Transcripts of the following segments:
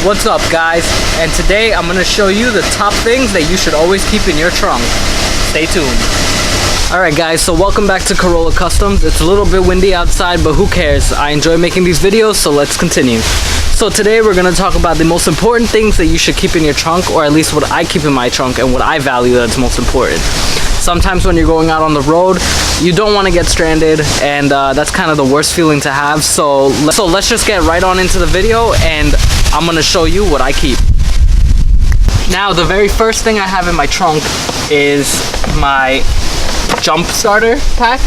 What's up, guys? And today I'm going to show you the top things that you should always keep in your trunk. Stay tuned. Alright guys, so welcome back to Corolla Customs. It's a little bit windy outside, but who cares? I enjoy making these videos, so let's continue. So today we're going to talk about the most important things that you should keep in your trunk, or at least what I keep in my trunk and what I value that's most important. Sometimes when you're going out on the road, you don't want to get stranded, and that's kind of the worst feeling to have. So let's just get right on into the video, and I'm going to show you what I keep. Now, the very first thing I have in my trunk is my jump starter pack.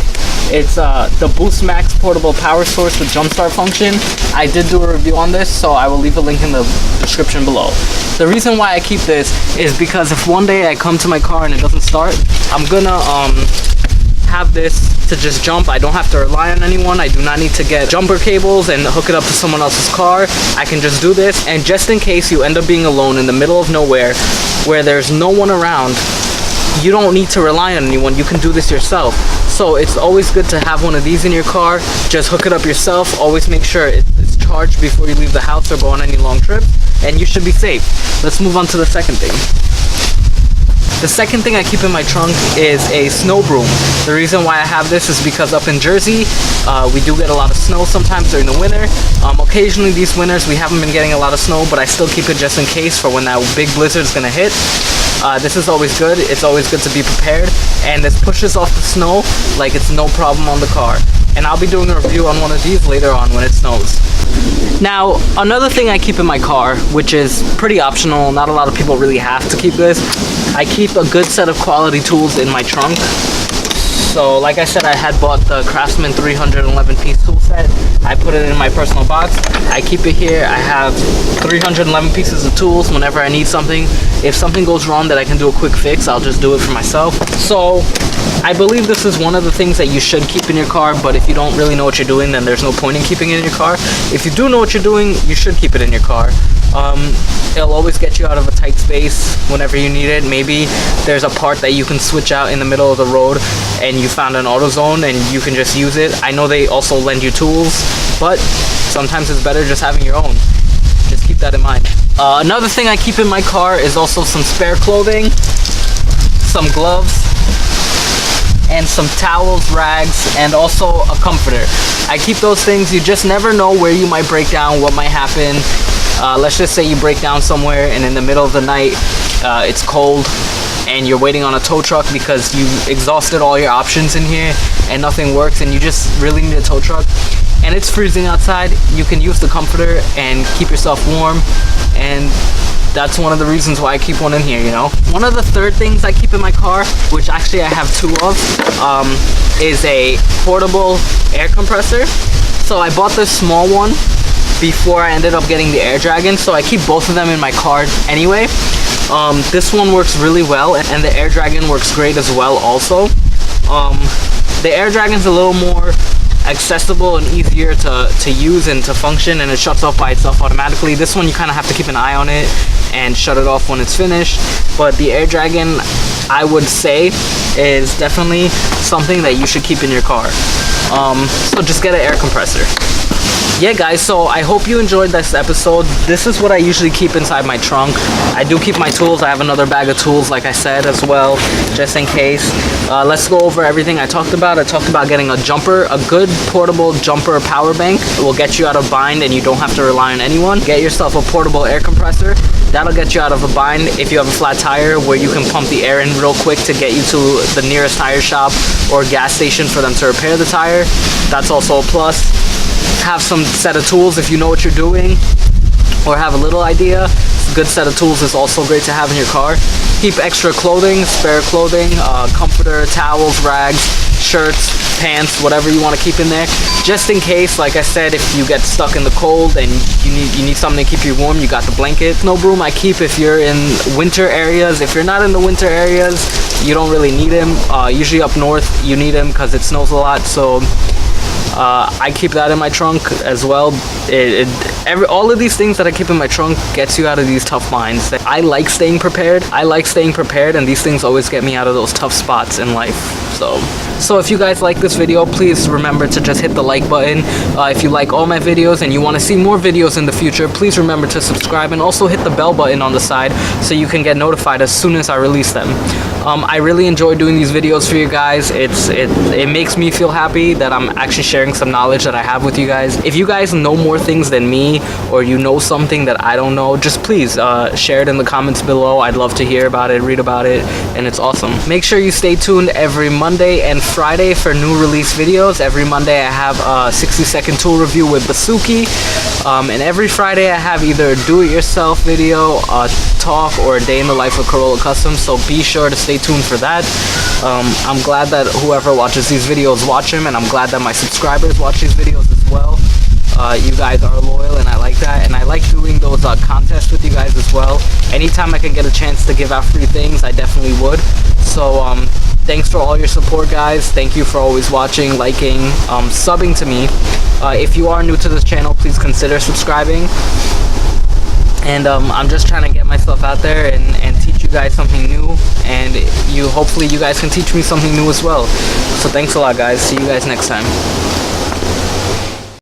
It's the Boost Max portable power source with jump start function. I did do a review on this, so I will leave a link in the description below. The reason why I keep this is because if one day I come to my car and it doesn't start, I'm gonna have this to just jump. I don't have to rely on anyone. I do not need to get jumper cables and hook it up to someone else's car. I can just do this, and just in case you end up being alone in the middle of nowhere where there's no one around, you don't need to rely on anyone. You can do this yourself. So it's always good to have one of these in your car. Just hook it up yourself. Always make sure it's charged before you leave the house or go on any long trip, and you should be safe. Let's move on to the second thing. The second thing I keep in my trunk is a snow broom. The reason why I have this is because up in Jersey, we do get a lot of snow sometimes during the winter. Occasionally these winters we haven't been getting a lot of snow, but I still keep it just in case for when that big blizzard is gonna hit. This is always good. It's always good to be prepared, and this pushes off the snow like it's no problem on the car. And I'll be doing a review on one of these later on when it snows. Now, another thing I keep in my car, which is pretty optional, not a lot of people really have to keep this, I keep a good set of quality tools in my trunk. So like I said, I had bought the Craftsman 311 piece tool set. I put it in my personal box. I keep it here. I have 311 pieces of tools whenever I need something. If something goes wrong that I can do a quick fix, I'll just do it for myself. So I believe this is one of the things that you should keep in your car, but if you don't really know what you're doing, then there's no point in keeping it in your car. If you do know what you're doing, you should keep it in your car. It'll always get you out of a tight space whenever you need it. Maybe there's a part that you can switch out in the middle of the road and you found an AutoZone and you can just use it. I know they also lend you tools, but sometimes it's better just having your own. Just keep that in mind. Another thing I keep in my car is also some spare clothing, some gloves, and some towels, rags, and also a comforter. I keep those things. You just never know where you might break down, what might happen. Let's just say you break down somewhere and in the middle of the night it's cold and you're waiting on a tow truck because you exhausted all your options in here and nothing works, and you just really need a tow truck and it's freezing outside. You can use the comforter and keep yourself warm, and that's one of the reasons why I keep one in here, you know. One of the third things I keep in my car, which actually I have two of, is a portable air compressor. So I bought this small one before I ended up getting the Air Dragon, so I keep both of them in my car anyway. This one works really well, and the Air Dragon works great as well also. The Air Dragon's a little more accessible and easier to use and to function, and it shuts off by itself automatically. This one you kind of have to keep an eye on it and shut it off when it's finished, but the Air Dragon, I would say, is definitely something that you should keep in your car. So just get an air compressor. Yeah guys, so I hope you enjoyed this episode. This is what I usually keep inside my trunk. I do keep my tools. I have another bag of tools, like I said, as well, just in case. Let's go over everything I talked about. I talked about getting a jumper, a good portable jumper power bank. It will get you out of bind and you don't have to rely on anyone. Get yourself a portable air compressor. That'll get you out of a bind if you have a flat tire, where you can pump the air in real quick to get you to the nearest tire shop or gas station for them to repair the tire. That's also a plus. Have some set of tools if you know what you're doing or have a little idea. A good set of tools is also great to have in your car. Keep extra clothing, spare clothing, comforter, towels, rags, shirts, pants, whatever you want to keep in there, just in case. Like I said, if you get stuck in the cold and you need something to keep you warm, you got the blanket. Snow broom I keep if you're in winter areas. If you're not in the winter areas, you don't really need him. Usually up north you need him because it snows a lot, so I keep that in my trunk as well. All of these things that I keep in my trunk gets you out of these tough binds. I like staying prepared. And these things always get me out of those tough spots in life. So if you guys like this video, please remember to just hit the like button. If you like all my videos and you want to see more videos in the future, please remember to subscribe and also hit the bell button on the side so you can get notified as soon as I release them. I really enjoy doing these videos for you guys. It makes me feel happy that I'm actually sharing some knowledge that I have with you guys. If you guys know more things than me, or you know something that I don't know, just please share it in the comments below. I'd love to hear about it, read about it, and it's awesome. Make sure you stay tuned every Monday and Friday for new release videos. Every Monday I have a 60-second tool review with Basuki, and every Friday I have either a do-it-yourself video, a talk, or a day in the life of Corolla Customs, so be sure to stay tuned for that. I'm glad that whoever watches these videos watch them, and I'm glad that my subscribers watch these videos as well. You guys are loyal, and I like that, and I like doing those contests with you guys as well. Anytime I can get a chance to give out free things, I definitely would. So thanks for all your support, guys. Thank you for always watching, liking, subbing to me. If you are new to this channel, please consider subscribing. And I'm just trying to get myself out there and teach you guys something new, and hopefully you guys can teach me something new as well. So thanks a lot, guys. See you guys next time.